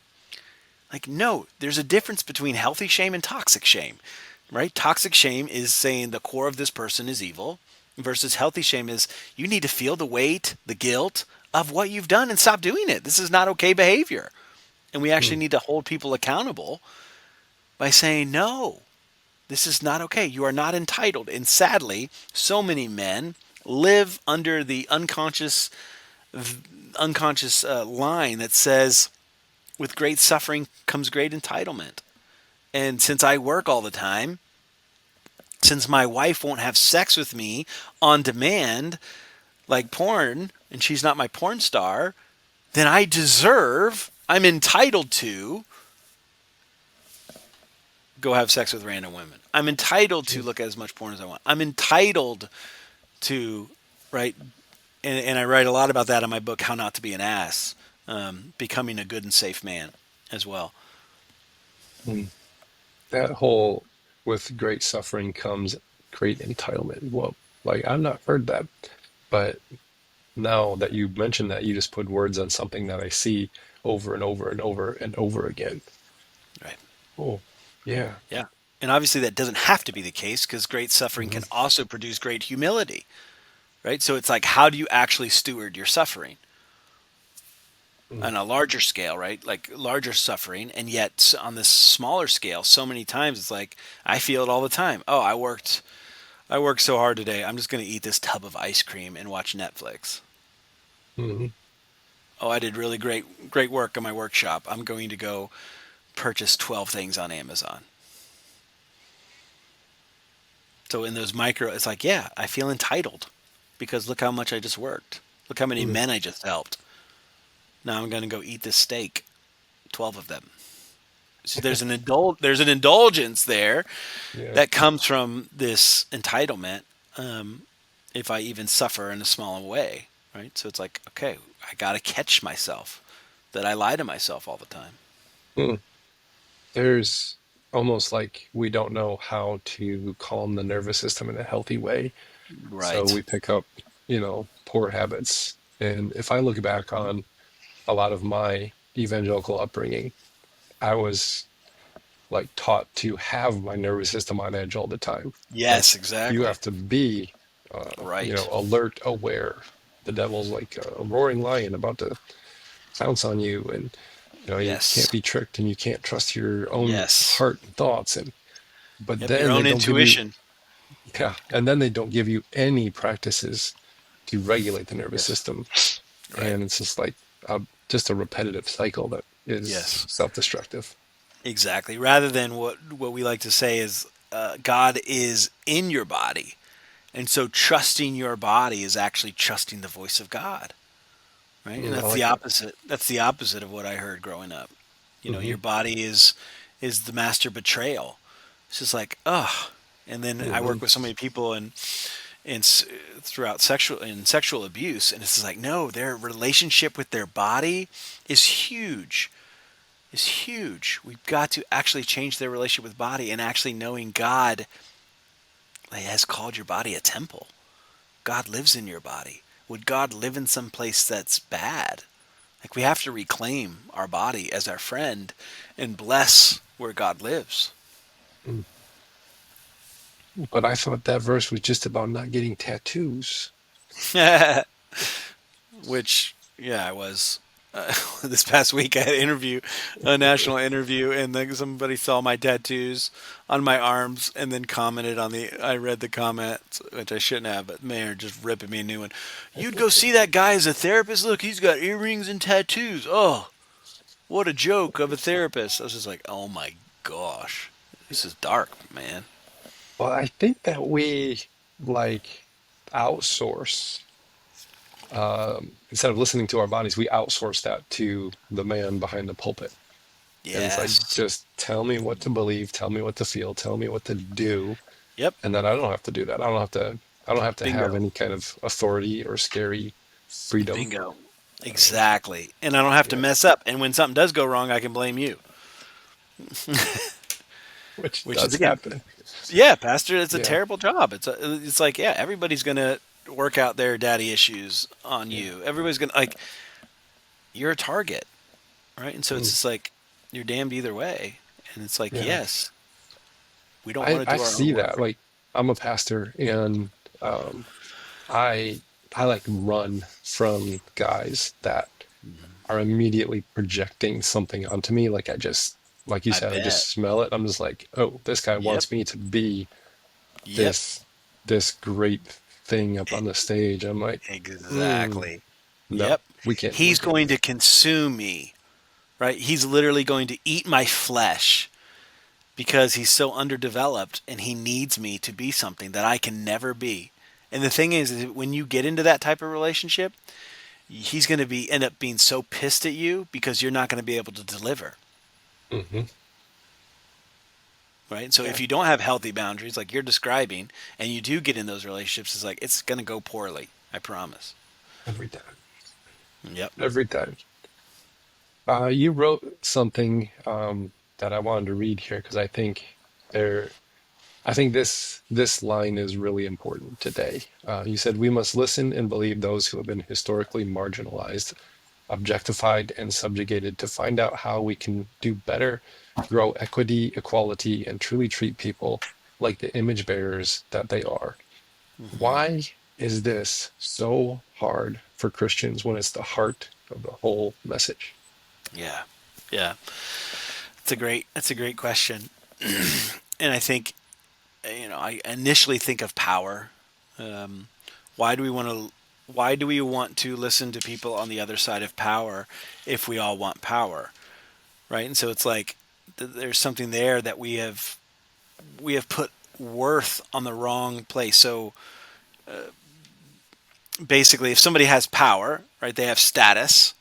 Like, no, there's a difference between healthy shame and toxic shame, right? Toxic shame is saying the core of this person is evil, versus healthy shame is you need to feel the weight, the guilt of what you've done and stop doing it. This is not okay behavior. And we actually mm, need to hold people accountable by saying, no, this is not okay. You are not entitled. And sadly, so many men live under the unconscious line that says, with great suffering comes great entitlement. And since I work all the time, since my wife won't have sex with me on demand like porn, and she's not my porn star, then I'm entitled to go have sex with random women. I'm entitled to mm. look at as much porn as I want. I'm entitled to, right? And I write a lot about that in my book, How Not to Be an Ass, becoming a good and safe man as well. Mm. That whole with great suffering comes great entitlement. Well, like I've not heard that, but now that you mentioned that, you just put words on something that I see over and over and over and over again. Right. Oh, yeah. Yeah. And obviously that doesn't have to be the case because great suffering Hmm. can also produce great humility, right? So it's like, how do you actually steward your suffering Mm. on a larger scale, right? Like larger suffering. And yet on this smaller scale, so many times it's like, I feel it all the time. Oh, I worked so hard today. I'm just going to eat this tub of ice cream and watch Netflix. Hmm. Oh, I did really great work on my workshop. I'm going to go purchase 12 things on Amazon. So in those micro, it's like, yeah, I feel entitled because look how much I just worked. Look how many Mm. men I just helped. Now I'm going to go eat this steak, 12 of them. So there's an indulgence there Yeah. that comes from this entitlement. Um, if I even suffer in a small way, right? So it's like, okay, I got to catch myself that I lie to myself all the time. Mm. There's almost like we don't know how to calm the nervous system in a healthy way. So Right. we pick up, poor habits. And if I look back on a lot of my evangelical upbringing, I was like taught to have my nervous system on edge all the time. Like Yes, you exactly. have to be, Right. alert, aware. The devil's like a roaring lion about to pounce on you, and you Yes. can't be tricked, and you can't trust your own Yes. heart and thoughts. And but Yep. Your then they own don't give you, intuition. yeah, and then they don't give you any practices to regulate the nervous Yes. system, Right. and it's just like just a repetitive cycle that is Yes. self-destructive. Exactly. Rather than what we like to say is God is in your body, and so trusting your body is actually trusting the voice of God. Right. And I that's the like that. opposite. That's the opposite of what I heard growing up. You know, Hmm. your body is the master betrayal. It's just like, oh. And then I Hmm. work with so many people and throughout sexual abuse, and it's just like, no, their relationship with their body is huge. Is huge. We've got to actually change their relationship with body and actually knowing God has called your body a temple. God lives in your body. Would God live in some place that's bad? Like we have to reclaim our body as our friend and bless where God lives. But I thought that verse was just about not getting tattoos. Which, yeah, I was. This past week, I had an interview, a national interview, and then somebody saw my tattoos on my arms and then commented on the. I read the comment, which I shouldn't have, but man, just ripping me a new one. You'd go see that guy as a therapist. Look, he's got earrings and tattoos. Oh, what a joke of a therapist. I was just like, oh my gosh, this is dark, man. Well, I think that we like outsource, instead of listening to our bodies, we outsource that to the man behind the pulpit. And it's like, Yes. just tell me what to believe, tell me what to feel, tell me what to do, Yep. and then I don't have to do that. I don't have to have Bingo. any kind of authority or scary freedom. Bingo. Uh, Exactly. And I don't have to yeah, mess up. And when something does go wrong, I can blame you. which Which is does again, happen. yeah, pastor, it's a Yeah. terrible job. It's like, yeah, everybody's gonna work out their daddy issues on Yeah. you. Everybody's gonna like you're a target, right? And so it's Mm. just like you're damned either way. And it's like, Yeah. yes, we don't I want to I do our own see work. that. Like I'm a pastor, and um, I I like run from guys that are immediately projecting something onto me. Like I just, like you I said, I bet. just smell it. I'm just like, oh, this guy Yep. wants me to be Yep. this this great thing up on the stage. I'm like, mm, Exactly. no, Yep. we can't He's work it. going to consume me, right? He's literally going to eat my flesh because he's so underdeveloped and he needs me to be something that I can never be. And the thing is when you get into that type of relationship, he's going to be end up being so pissed at you because you're not going to be able to deliver, Hmm. right? So if Yeah, you don't have healthy boundaries like you're describing and you do get in those relationships, it's like it's going to go poorly. I promise. every time, Yep. every time. You wrote something that I wanted to read here because there, I think this line is really important today. You said we must listen and believe those who have been historically marginalized, objectified, and subjugated to find out how we can do better, grow equity, equality, and truly treat people like the image bearers that they are. Why is this so hard for Christians when it's the heart of the whole message? Yeah. Yeah. That's a great question. And I think I initially think of power. Um, why do we want to? Why do we want to listen to people on the other side of power if we all want power, right? And so it's like there's something there that we have put worth on the wrong place. So basically, if somebody has power, right, they have status,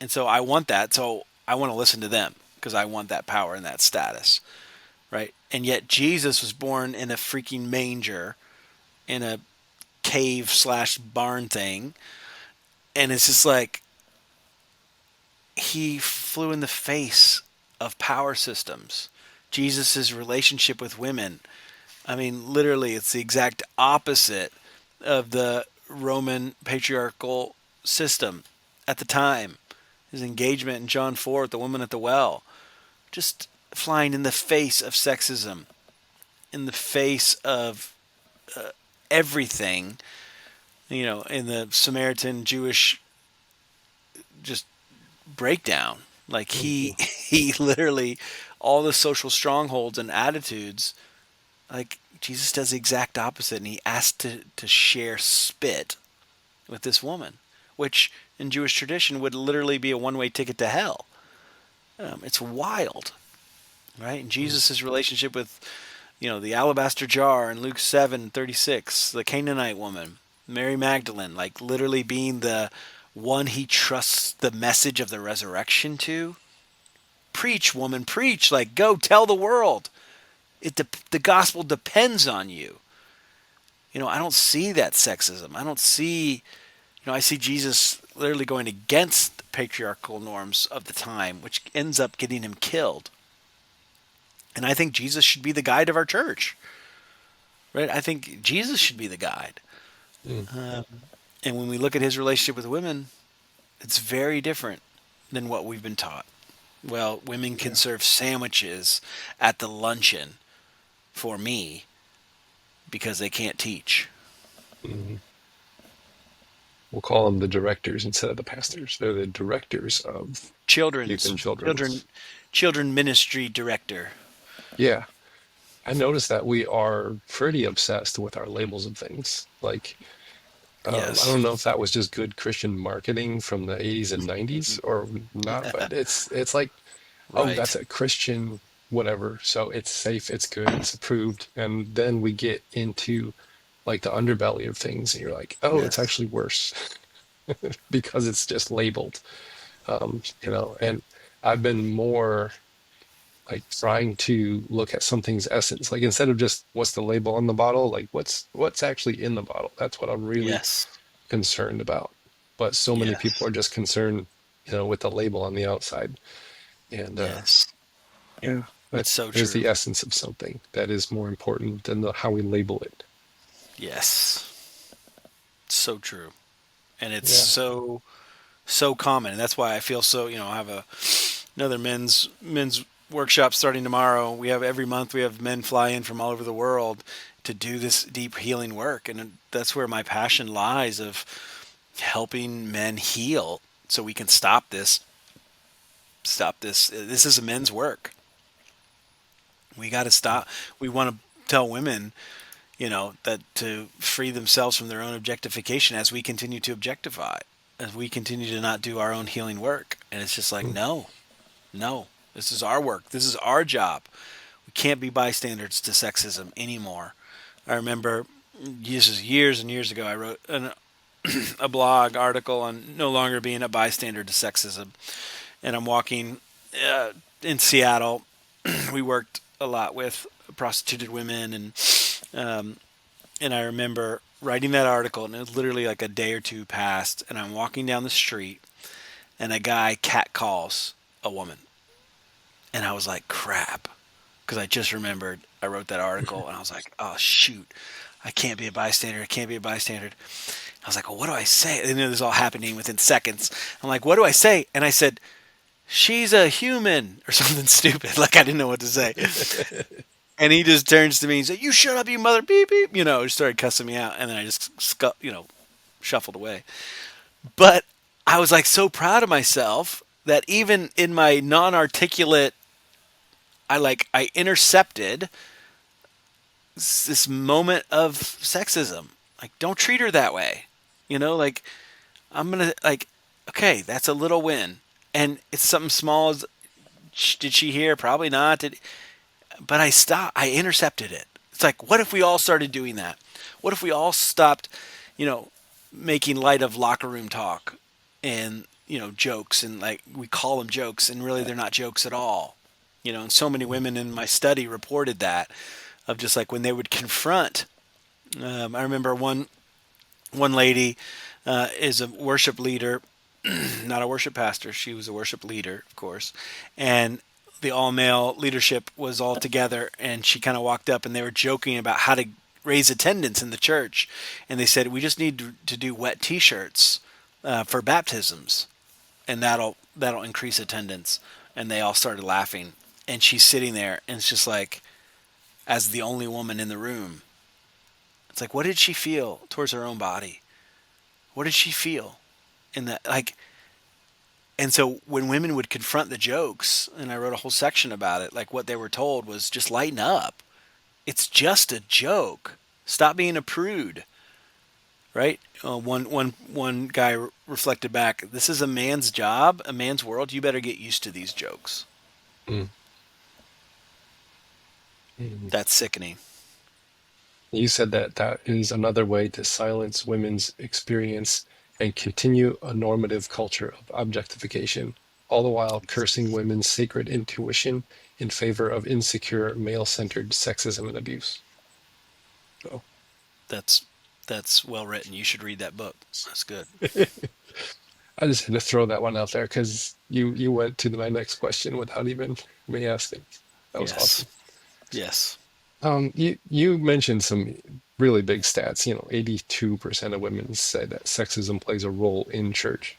and so I want that. So I want to listen to them because I want that power and that status, right? And yet Jesus was born in a freaking manger in a cave slash barn thing. And it's just like he flew in the face of power systems. Jesus' relationship with women. I mean, literally, it's the exact opposite of the Roman patriarchal system at the time. His engagement in John 4 with the woman at the well. Just flying in the face of sexism, in the face of everything, in the Samaritan Jewish just breakdown. Like he Mhm. he literally all the social strongholds and attitudes. Like Jesus does the exact opposite, and he asked to share spit with this woman, which in Jewish tradition would literally be a one-way ticket to hell. It's wild, right? And Jesus' relationship with the alabaster jar in Luke 7:36, the Canaanite woman, Mary Magdalene, like literally being the one he trusts the message of the resurrection to. Preach, woman, preach. Like, go tell the world. The gospel depends on you. I don't see that sexism. I don't see, I see Jesus literally going against the patriarchal norms of the time, which ends up getting him killed. And I think Jesus should be the guide of our church, right? I think Jesus should be the guide. Mm. And when we look at his relationship with women, it's very different than what we've been taught. Well, women can Yeah. serve sandwiches at the luncheon for me because they can't teach. Mhm. We'll call them the directors instead of the pastors. They're the directors of youth Children's and children's. children children ministry director. Yeah. I noticed that we are pretty obsessed with our labels of things. Like, I Yes. don't know if that was just good Christian marketing from the 80s and 90s or not, but it's like, oh, that's Right. a Christian whatever. So it's safe, it's good, it's approved. And then we get into like the underbelly of things, and you're like, oh, it's Yes. actually worse because it's just labeled. And I've been more like trying to look at something's essence, like instead of just what's the label on the bottle, like what's actually in the bottle. That's what I'm really Yes. concerned about. But so many people Yes. are just concerned, with the label on the outside. And Yes. yeah, but It's so there's true. the essence of something that is more important than how we label it. Yes. So true. And it's Yeah. so common. And that's why I feel so, I have another men's workshop starting tomorrow. We have every month we have men fly in from all over the world to do this deep healing work. And that's where my passion lies of helping men heal so we can stop this. This is a men's work. We got to stop. We want to tell women, that to free themselves from their own objectification as we continue to objectify, as we continue to not do our own healing work. And it's just like, Mm. no, no, this is our work. This is our job. We can't be bystanders to sexism anymore. I remember this is years and years ago, I wrote a blog article on no longer being a bystander to sexism. And I'm walking in Seattle. We worked a lot with prostituted women, um, and I remember writing that article, and it was literally like a day or two passed, and I'm walking down the street, and a guy catcalls a woman, and I was like, crap, because I just remembered I wrote that article, and I was like, oh shoot, I can't be a bystander. I can't be a bystander. I was like, well, what do I say? And this all happening within seconds. I'm like, what do I say? And I said, she's a human or something stupid. Like I didn't know what to say. And he just turns to me and said, you shut up, you mother beep beep. Just started cussing me out. And then I just, shuffled away. But I was like so proud of myself that even in my non-articulate, I intercepted this moment of sexism. Like, don't treat her that way. Like, I'm going to, okay, that's a little win. And it's something small as, did she hear? Probably not. But I stopped. I intercepted it. It's like, what if we all started doing that? What if we all stopped, you know, making light of locker room talk and, jokes, and like we call them jokes and really they're not jokes at all. And so many women in my study reported that of just like when they would confront. I remember one lady is a worship leader, not a worship pastor. She was a worship leader, of course, and the all male leadership was all together. And she kind of walked up, and they were joking about how to raise attendance in the church. And they said, "We just need to do wet T-shirts for baptisms, and that'll increase attendance." And they all started laughing. And she's sitting there, and it's just like, as the only woman in the room, it's like, what did she feel towards her own body? What did she feel in that? Like, and so when women would confront the jokes, and I wrote a whole section about it, like what they were told was just lighten up. It's just a joke. Stop being a prude, right? One guy reflected back, this is a man's job, a man's world. You better get used to these jokes. Mm. Mm. That's sickening. You said that that is another way to silence women's experience and continue a normative culture of objectification, all the while cursing women's sacred intuition in favor of insecure, male-centered sexism and abuse. So That's that's well written. You should read that book. That's good. I just had to throw that one out there because you went to my next question without even me asking. That was Yes. awesome. Yes. You mentioned some really big stats. 82% of women say that sexism plays a role in church.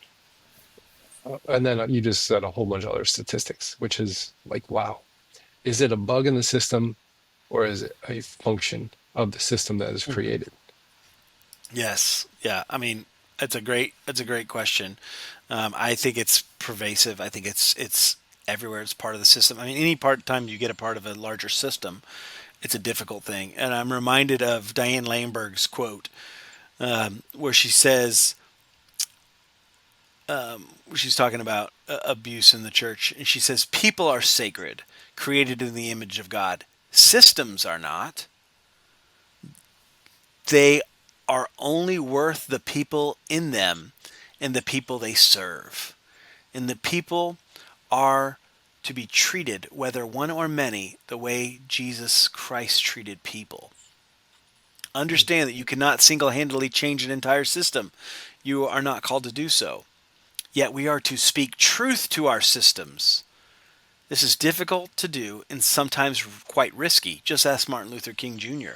And then you just said a whole bunch of other statistics, which is like, wow. Is it a bug in the system or is it a function of the system that is created? Yes. Yeah. I mean, that's a great question. I think it's pervasive. I think it's everywhere. It's part of the system. I mean, any part time you get a part of a larger system, it's a difficult thing. And I'm reminded of Diane Lamberg's quote, where she says, she's talking about abuse in the church, and she says, "People are sacred, created in the image of God. Systems are not. They are only worth the people in them and the people they serve. And the people are to be treated, whether one or many, the way Jesus Christ treated people. Understand that you cannot single handedly change an entire system. You are not called to do so. Yet we are to speak truth to our systems. This is difficult to do and sometimes quite risky. Just ask Martin Luther King Jr.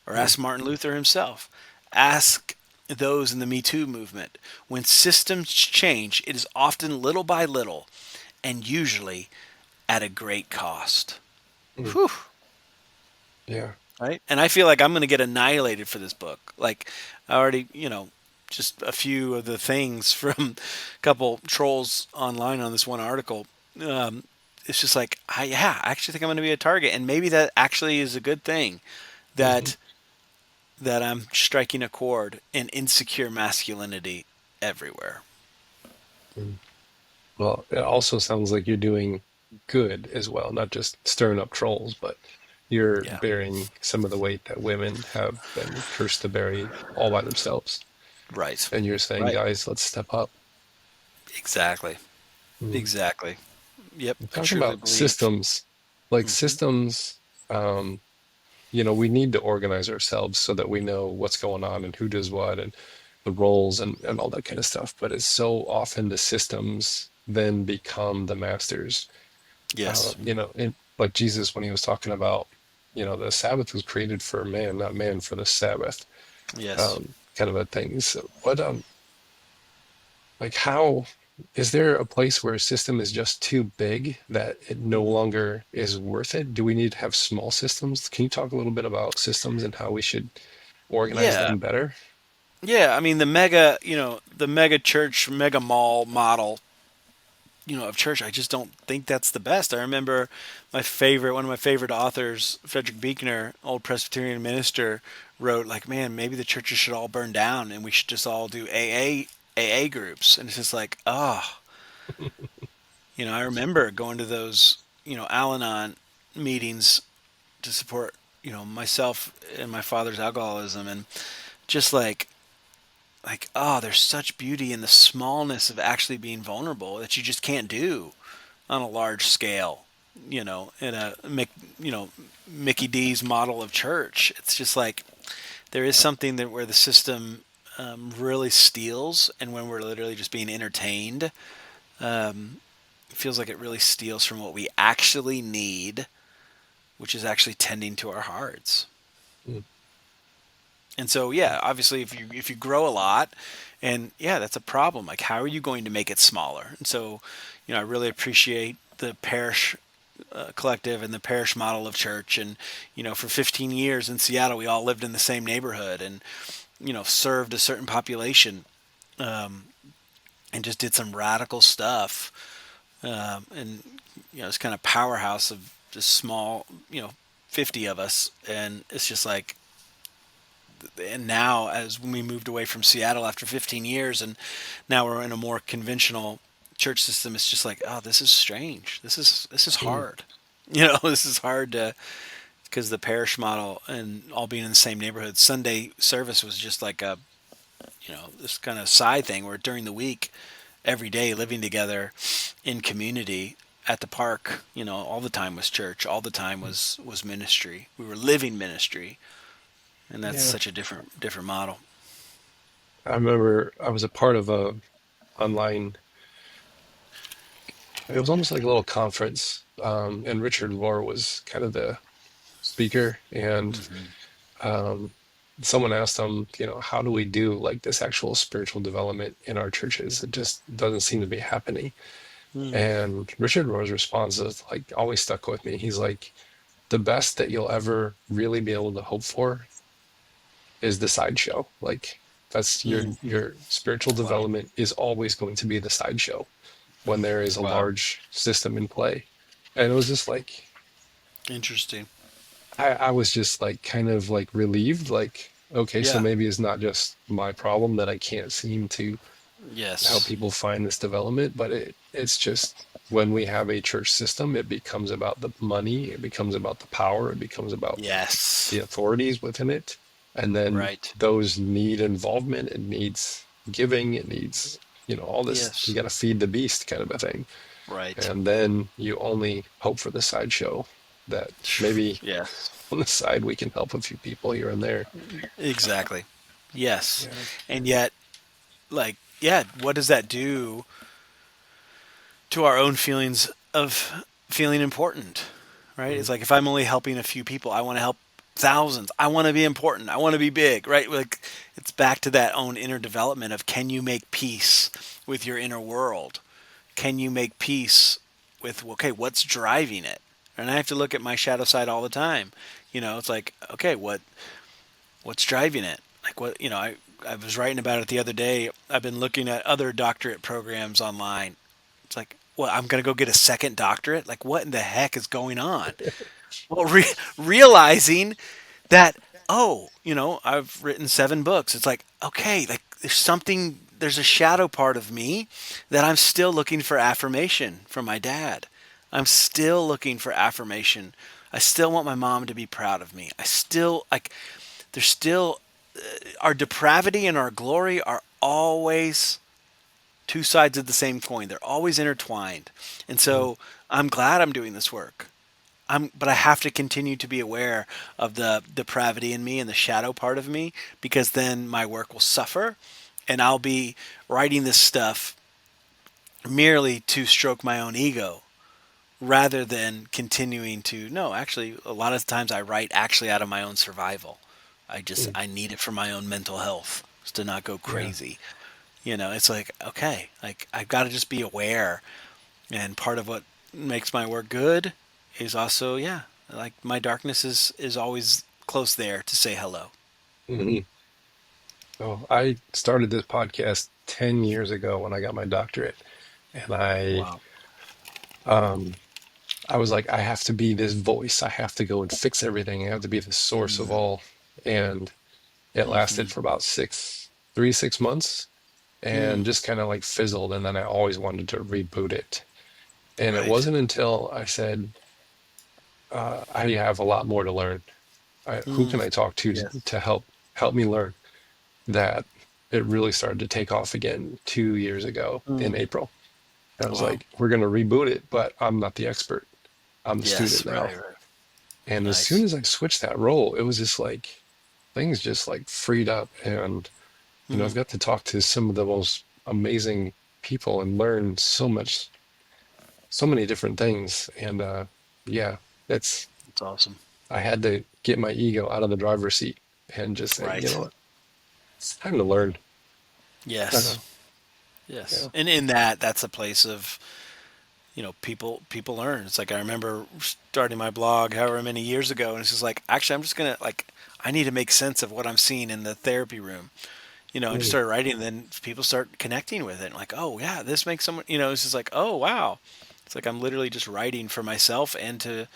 or Mm. ask Martin Luther himself. Ask those in the Me Too movement. When systems change, it is often little by little and usually at a great cost. Mm. Whew. Yeah. Right? And I feel like I'm going to get annihilated for this book. Like, I already, just a few of the things from a couple trolls online on this one article. Um, it's just like, I actually think I'm going to be a target, and maybe that actually is a good thing. Hmm. That I'm striking a chord in insecure masculinity everywhere. Well, it also sounds like you're doing good as well, not just stirring up trolls, but you're Yeah. bearing some of the weight that women have been cursed to bury all by themselves. Right. And you're saying, Right. guys, let's step up. Exactly. Mm. Exactly. Yep. I Talking truly about believe. systems, like Hmm. systems, um, we need to organize ourselves so that we know what's going on and who does what and the roles and all that kind of stuff. But it's so often the systems then become the masters. Yes. Like Jesus, when he was talking about, the Sabbath was created for man, not man for the Sabbath, Yes. kind of a thing. So like how is there a place where a system is just too big that it no Hmm. longer is worth it? Do we need to have small systems? Can you talk a little bit about systems and how we should organize Yeah. them better? Yeah. I mean, the mega church, mega mall model, of church, I just don't think that's the best. I remember one of my favorite authors, Frederick Buechner, old Presbyterian minister, wrote like, man, maybe the churches should all burn down and we should just all do AA groups. And it's just like, oh, I remember going to those, Al-Anon meetings to support, myself and my father's alcoholism, and just oh, there's such beauty in the smallness of actually being vulnerable that you just can't do on a large scale, in a Mickey D's model of church. It's just like there is something that where the system really steals, and when we're literally just being entertained, it feels like it really steals from what we actually need, which is actually tending to our hearts. Mm. And so, yeah, obviously, if you grow a lot, and yeah, that's a problem. Like, how are you going to make it smaller? And so, I really appreciate the parish collective and the parish model of church. And for 15 years in Seattle, we all lived in the same neighborhood and served a certain population, and just did some radical stuff. And it's kind of powerhouse of just small, 50 of us, and it's just like, and now as we moved away from Seattle after 15 years, and now we're in a more conventional church system, it's just like, oh, this is strange. This is Mm. hard. This is hard to, because the parish model and all being in the same neighborhood. Sunday service was just like a, this kind of side thing where during the week, every day living together in community at the park, all the time was church, all the time was ministry. We were living ministry, and that's Yeah. such a different model. I remember I was a part of a online, it was almost like a little conference, and Richard Rohr was kind of the speaker, and Hmm. um, someone asked him, how do we do like this actual spiritual development in our churches? It just doesn't seem to be happening. Mm. And Richard Rohr's response is like always stuck with me. He's like, the best that you'll ever really be able to hope for is the sideshow. Like that's Mm. your spiritual Wow. development is always going to be the sideshow when there is a Wow. large system in play. And it was just like Interesting. I was just like kind of like relieved, like, okay, so Yeah. maybe it's not just my problem that I can't seem to help Yes. people find this development, but it's just when we have a church system, it becomes about the money, it becomes about the power, it becomes about Yes. the authorities within it. And then Right. those need involvement, it needs giving, it needs, all this, you Yes. got to feed the beast kind of a thing. Right. And then you only hope for the sideshow that maybe Yes. on the side we can help a few people here and there. Exactly. Yes. Yeah. And yet, like, yeah, what does that do to our own feelings of feeling important? Right? Mm. It's like if I'm only helping a few people, I want to help thousands. I want to be important. I want to be big, right? Like it's back to that own inner development of can you make peace with your inner world? Can you make peace with, okay, what's driving it? And I have to look at my shadow side all the time. It's like, okay, what's driving it? Like what, I was writing about it the other day. I've been looking at other doctorate programs online. It's like, well, I'm going to go get a second doctorate? Like what in the heck is going on? Well, realizing that, oh, I've written 7 books. It's like, okay, like there's a shadow part of me that I'm still looking for affirmation from my dad. I'm still looking for affirmation. I still want my mom to be proud of me. I still, like, there's still, our depravity and our glory are always two sides of the same coin. They're always intertwined. And Mhm. so I'm glad I'm doing this work. But I have to continue to be aware of the depravity in me and the shadow part of me, because then my work will suffer, and I'll be writing this stuff merely to stroke my own ego rather than continuing to, no, actually a lot of times I write actually out of my own survival. Mm. I need it for my own mental health, just to not go Yeah. crazy. It's like, okay, like I've got to just be aware. And part of what makes my work good is also, yeah, like my darkness is always close there to say hello. Mhm. Oh, I started this podcast 10 years ago when I got my doctorate. And Wow. um, I was like, I have to be this voice. I have to go and fix everything. I have to be the source of all. And it lasted Mm-hmm. for about 6 months and Mm, just kind of like fizzled. And then I always wanted to reboot it. And it right. wasn't until I said, I have a lot more to learn. Who Mm, can I talk to yes. to help me learn? That it really started to take off again 2 years ago in Mm, April. I was wow. like, we're going to reboot it, but I'm not the expert. I'm the student Yes. now. Right. Right. And as soon Nice. as I switched that role, it was just like things just like freed up. And, I've Mm, got to talk to some of the most amazing people and learn so many different things. And yeah, that's, that's awesome. I had to get my ego out of the driver's seat and just say, you know Right. what, it's time to learn. Yes. Uh, Yes. yeah. And in that's a place of, people learn. It's like I remember starting my blog however many years ago, and it's just like, actually, I'm just gonna, like, I need to make sense of what I'm seeing in the therapy room. And just Mm, started writing, and then people start connecting with it. Like, oh yeah, this makes someone, it's just like, oh wow. It's like I'm literally just writing for myself and to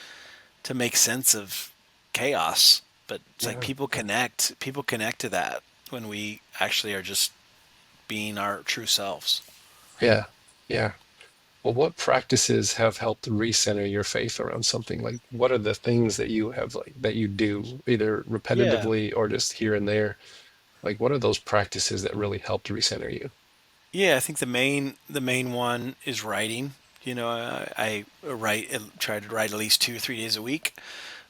make sense of chaos. But it's like yeah. people connect to that when we actually are just being our true selves. Yeah. Yeah. Well, what practices have helped recenter your faith around something? Like, what are the things that you have like that you do either Yeah. repetitively or just here and there? Like, what are those practices that really helped recenter you? Yeah, I think the main one is writing. I try to write at least 2 or 3 days a week.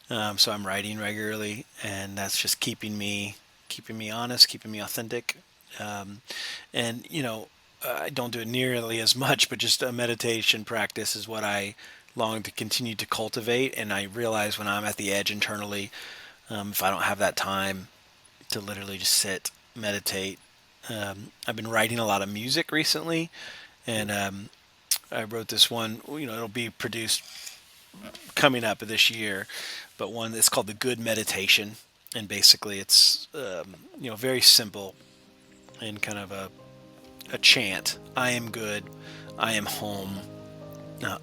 So I'm writing regularly, and that's just keeping me honest, keeping me authentic. Um, and I don't do it nearly as much, but just a meditation practice is what I long to continue to cultivate. And I realize when I'm at the edge internally, if I don't have that time to literally just sit, meditate. I've been writing a lot of music recently, and I wrote this one. It'll be produced coming up this year, but one that's called the Good Meditation, and basically it's very simple and kind of a chant. I am good. I am home.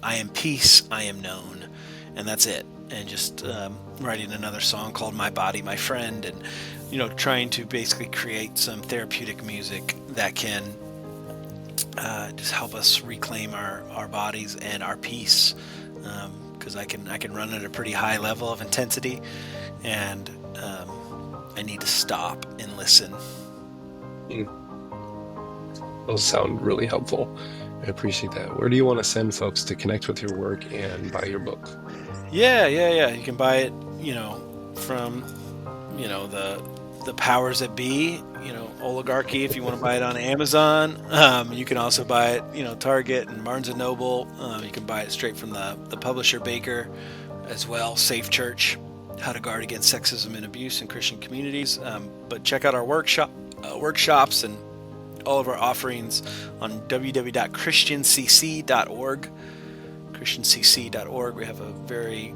I am peace. I am known, and that's it. And just writing another song called My Body, My Friend, and trying to basically create some therapeutic music that can just help us reclaim our bodies and our peace. Because I can run at a pretty high level of intensity, and I need to stop and listen. Mm, those sound really helpful. I appreciate that. Where do you want to send folks to connect with your work and buy your book? Yeah, yeah, yeah. You can buy it, from the powers that be, oligarchy. If you want to buy it on Amazon, you can also buy it, Target and Barnes and Noble. You can buy it straight from the publisher Baker as well, Safe Church. how to guard against sexism and abuse in Christian communities. But check out our workshops and all of our offerings on www.christiancc.org. christiancc.org. We have a very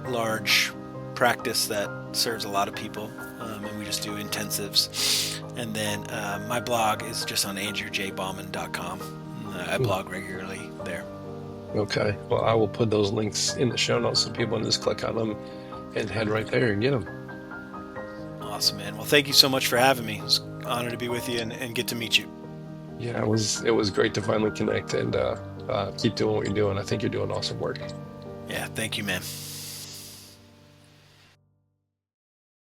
large practice that serves a lot of people, and we just do intensives. And then my blog is just on andrewjbauman.com. I blog regularly there. Okay. Well, I will put those links in the show notes so people can just click on them and head right there and get them. Awesome, man. Well, thank you so much for having me. It was an honor to be with you and get to meet you. Yeah, it was great to finally connect and keep doing what you're doing. I think you're doing awesome work. Yeah, thank you, man.